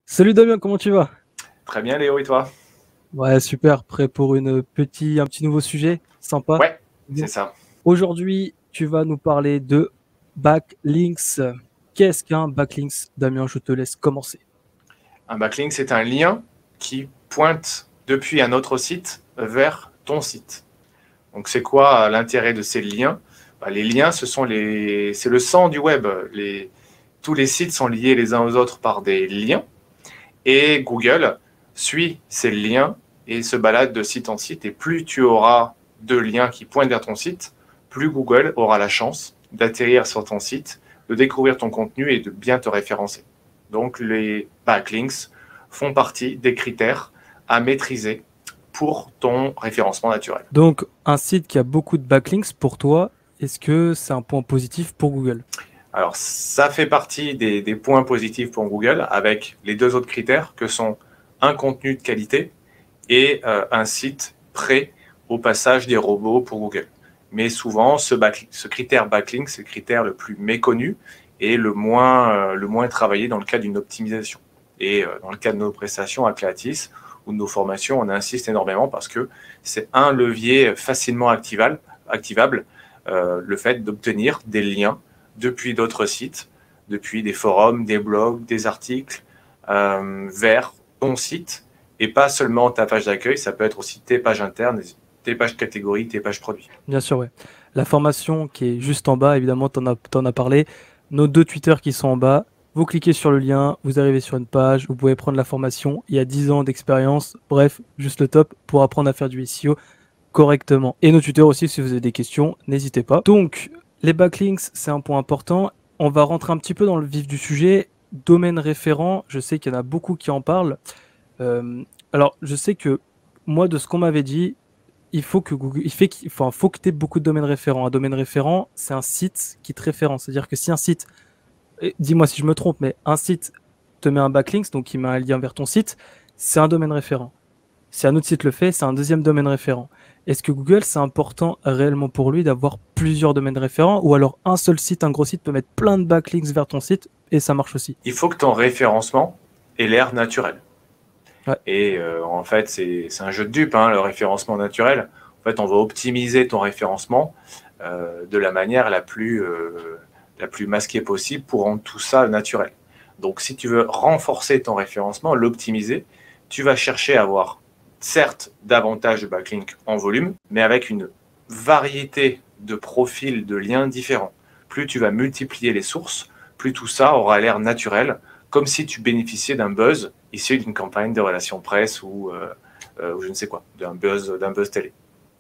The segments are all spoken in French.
Salut Damien, comment tu vas? Très bien, Léo, et toi? Ouais, super, prêt pour un petit nouveau sujet, sympa. Ouais, c'est Bien. ça. Aujourd'hui, tu vas nous parler de backlinks. Qu'est-ce qu'un backlinks? Damien, je te laisse commencer. Un backlink, c'est un lien qui pointe depuis un autre site vers ton site. Donc, c'est quoi l'intérêt de ces liens? Les liens, c'est le sang du web. Tous les sites sont liés les uns aux autres par des liens. Et Google suit ces liens et se balade de site en site. Et plus tu auras de liens qui pointent vers ton site, plus Google aura la chance d'atterrir sur ton site, de découvrir ton contenu et de bien te référencer. Donc les backlinks font partie des critères à maîtriser pour ton référencement naturel. Donc, un site qui a beaucoup de backlinks, pour toi, est-ce que c'est un point positif pour Google? Alors ça fait partie des points positifs pour Google avec les deux autres critères que sont un contenu de qualité et un site prêt au passage des robots pour Google. Mais souvent, ce critère backlink, c'est le critère le plus méconnu et le moins travaillé dans le cadre d'une optimisation. Et dans le cas de nos prestations à Creatis ou de nos formations, on insiste énormément parce que c'est un levier facilement activable, le fait d'obtenir des liens depuis d'autres sites, depuis des forums, des blogs, des articles, vers ton site et pas seulement ta page d'accueil, ça peut être aussi tes pages internes, tes pages catégories, tes pages produits. Bien sûr, ouais. La formation qui est juste en bas, évidemment, t'en as parlé. Nos deux Twitter qui sont en bas. Vous cliquez sur le lien, vous arrivez sur une page, vous pouvez prendre la formation. Il y a 10 ans d'expérience. Bref, juste le top pour apprendre à faire du SEO correctement. Et nos tuteurs aussi, si vous avez des questions, n'hésitez pas. Donc, les backlinks, c'est un point important. On va rentrer un petit peu dans le vif du sujet. Domaine référent, je sais qu'il y en a beaucoup qui en parlent. Euh, alors, je sais que moi, de ce qu'on m'avait dit, il faut que Google, enfin, faut que tu aies beaucoup de domaines référents. Un domaine référent, c'est un site qui te référence. C'est-à-dire que si un site, dis-moi si je me trompe, mais un site te met un backlink, donc il met un lien vers ton site, c'est un domaine référent. Si un autre site le fait, c'est un deuxième domaine référent. Est-ce que Google, c'est important réellement pour lui d'avoir plusieurs domaines référents ou alors un seul site, un gros site peut mettre plein de backlinks vers ton site et ça marche aussi? Il faut que ton référencement ait l'air naturel. Ouais, Et en fait, c'est un jeu de dupes, hein, le référencement naturel. En fait, on va optimiser ton référencement de la plus masquée possible pour rendre tout ça naturel. Donc, si tu veux renforcer ton référencement, l'optimiser, tu vas chercher à avoir, certes, davantage de backlinks en volume, mais avec une variété de profils de liens différents. Plus tu vas multiplier les sources, plus tout ça aura l'air naturel, comme si tu bénéficiais d'un buzz issu d'une campagne de relations presse ou je ne sais quoi, d'un buzz télé.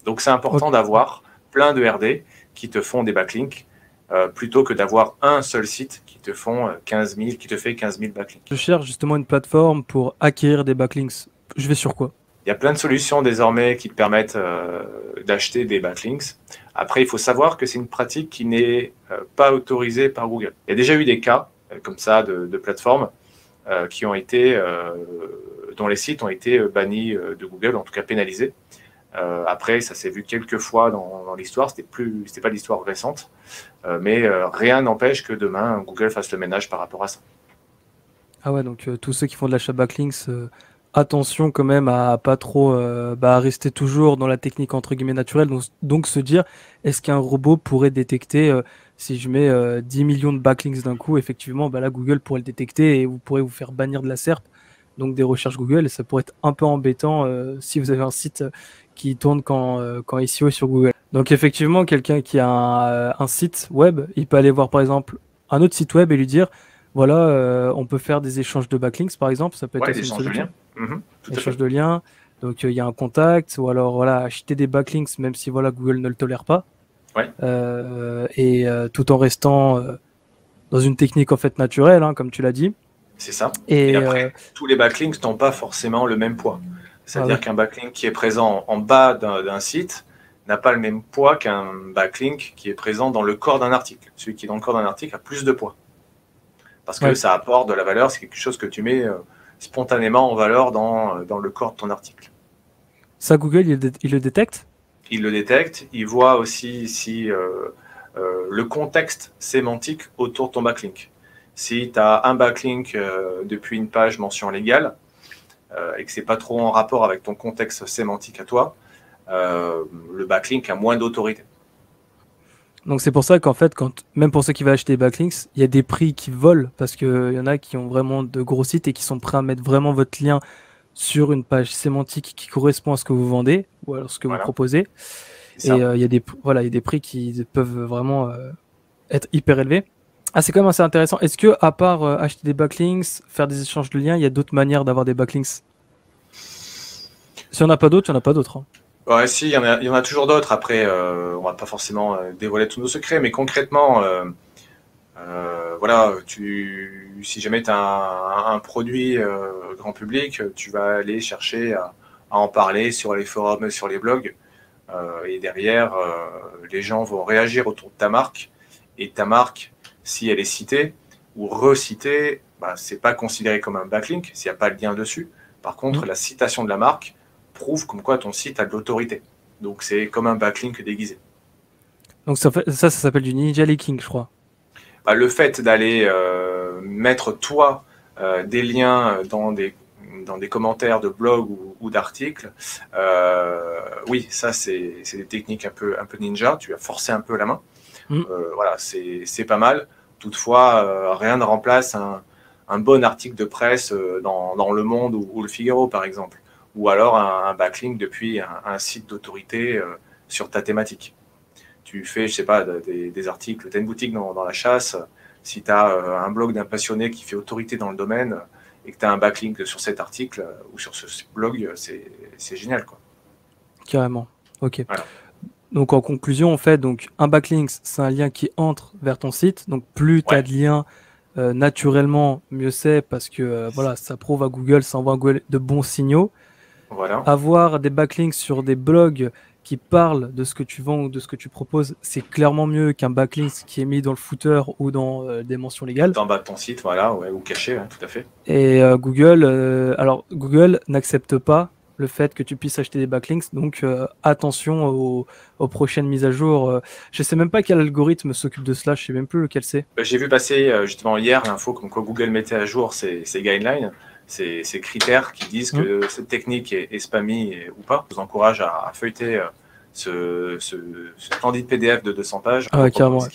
Donc c'est ok. important d'avoir plein de RD qui te font des backlinks plutôt que d'avoir un seul site qui te font 15 000, qui te fait 15 000 Je backlinks. cherche justement une plateforme pour acquérir des backlinks. Je vais sur quoi? Il y a plein de solutions désormais qui te permettent d'acheter des backlinks. Après, il faut savoir que c'est une pratique qui n'est pas autorisée par Google. Il y a déjà eu des cas comme ça de plateformes qui ont été, dont les sites ont été bannis de Google, en tout cas pénalisés. Après, ça s'est vu quelques fois dans l'histoire, c'était pas l'histoire récente, mais rien n'empêche que demain Google fasse le ménage par rapport à ça. Ah ouais, donc tous ceux qui font de l'achat backlinks, attention quand même à pas trop à rester toujours dans la technique entre guillemets naturelle. Donc se dire, est-ce qu'un robot pourrait détecter si je mets 10 millions de backlinks d'un coup, effectivement, bah là Google pourrait le détecter et vous pourrez vous faire bannir de la SERP, donc des recherches Google, et ça pourrait être un peu embêtant si vous avez un site qui tourne quand SEO est sur Google. Donc effectivement, quelqu'un qui a un site web, il peut aller voir par exemple un autre site web et lui dire voilà, on peut faire des échanges de backlinks, par exemple, ça peut être Ouais, aussi une l'échange de solution. liens. Mhm, tout à Échange fait. de liens, donc il y a un contact, ou alors voilà, acheter des backlinks, même si voilà, Google ne le tolère pas, Ouais, tout en restant dans une technique en fait naturelle, hein, comme tu l'as dit. c'est ça. Et Et après, tous les backlinks n'ont pas forcément le même poids. ah C'est-à-dire oui, qu'un backlink qui est présent en bas d'un site n'a pas le même poids qu'un backlink qui est présent dans le corps d'un article. Celui qui est dans le corps d'un article a plus de poids. Parce que ouais. ça apporte de la valeur, c'est quelque chose que tu mets spontanément en valeur dans le corps de ton article. Ça, Google, il le détecte? Il le détecte, il voit aussi si le contexte sémantique autour de ton backlink. Si tu as un backlink depuis une page mention légale et que c'est pas trop en rapport avec ton contexte sémantique à toi, le backlink a moins d'autorité. Donc c'est pour ça qu'en fait, même pour ceux qui veulent acheter des backlinks, il y a des prix qui volent parce qu'il y en a qui ont vraiment de gros sites et qui sont prêts à mettre vraiment votre lien sur une page sémantique qui correspond à ce que vous vendez ou à ce que vous proposez. Et il y a des prix qui peuvent vraiment être hyper élevés. Ah, c'est quand même assez intéressant. Est-ce que, à part acheter des backlinks, faire des échanges de liens, il y a d'autres manières d'avoir des backlinks? Si on n'a pas d'autres, il n'y en a pas d'autres. Hein. Ouais, si, il y en a toujours d'autres. Après, on va pas forcément dévoiler tous nos secrets, mais concrètement, voilà, si jamais tu as un produit grand public, tu vas aller chercher à en parler sur les forums, sur les blogs, et derrière, les gens vont réagir autour de ta marque, et ta marque, si elle est citée ou recitée, bah, c'est pas considéré comme un backlink s'il n'y a pas le lien dessus. Par contre, la citation de la marque prouve comme quoi ton site a de l'autorité. Donc c'est comme un backlink déguisé. Donc ça s'appelle du ninja linking, je crois. Bah, le fait d'aller mettre toi des liens dans des commentaires de blog ou d'articles, oui, ça c'est des techniques un peu ninja. Tu as forcé un peu la main. Voilà, c'est pas mal. Toutefois, rien ne remplace un bon article de presse dans Le Monde ou Le Figaro, par exemple. Ou alors un backlink depuis un site d'autorité sur ta thématique. Tu fais, je sais pas, des articles, tu as une boutique dans la chasse, si tu as un blog d'un passionné qui fait autorité dans le domaine et que tu as un backlink sur cet article ou sur ce blog, c'est génial, quoi. Carrément, ok. Voilà. Donc en conclusion, en fait, donc, un backlink, c'est un lien qui entre vers ton site. Donc plus tu as de liens naturellement, mieux c'est parce que voilà, ça prouve à Google, ça envoie à Google de bons signaux. Voilà. Avoir des backlinks sur des blogs qui parlent de ce que tu vends ou de ce que tu proposes, c'est clairement mieux qu'un backlink qui est mis dans le footer ou dans des mentions légales. En bas de ton site, voilà, ouais, ou caché, hein, tout à fait. Et Google n'accepte pas le fait que tu puisses acheter des backlinks, donc attention aux prochaines mises à jour. Je sais même pas quel algorithme s'occupe de cela, je sais même plus lequel c'est. J'ai vu passer justement hier l'info comme quoi Google mettait à jour ses guidelines, ces critères qui disent que cette technique est spammy ou pas. Je vous encourage à feuilleter ce splendide PDF de 200 pages. Ah ouais, carrément.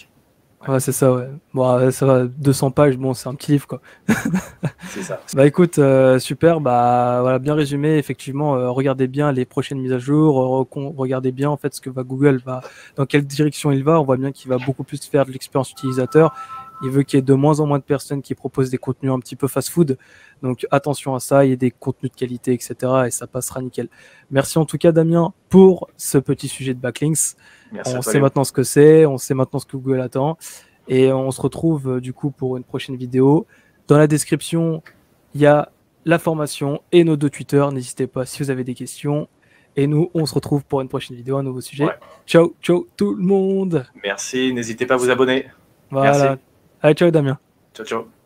Ouais, c'est ça, ouais. Bon, ça va, 200 pages, bon, c'est un petit livre, quoi. C'est ça. Bah écoute, super, bah voilà, bien résumé, effectivement, regardez bien les prochaines mises à jour, regardez bien en fait ce que va Google, dans quelle direction il va. On voit bien qu'il va beaucoup plus faire de l'expérience utilisateur. Il veut qu'il y ait de moins en moins de personnes qui proposent des contenus un petit peu fast-food. Donc attention à ça, il y a des contenus de qualité, etc. Et ça passera nickel. Merci en tout cas Damien pour ce petit sujet de backlinks. Merci on sait maintenant ce que c'est, on sait maintenant ce que Google attend. Et on se retrouve du coup pour une prochaine vidéo. Dans la description, il y a la formation et nos 2 Twitter. N'hésitez pas si vous avez des questions. Et nous, on se retrouve pour une prochaine vidéo, un nouveau sujet. Ouais. Ciao, ciao tout le monde. Merci, n'hésitez pas à vous abonner. Voilà. Merci. Allez, ciao Damien. Ciao, ciao.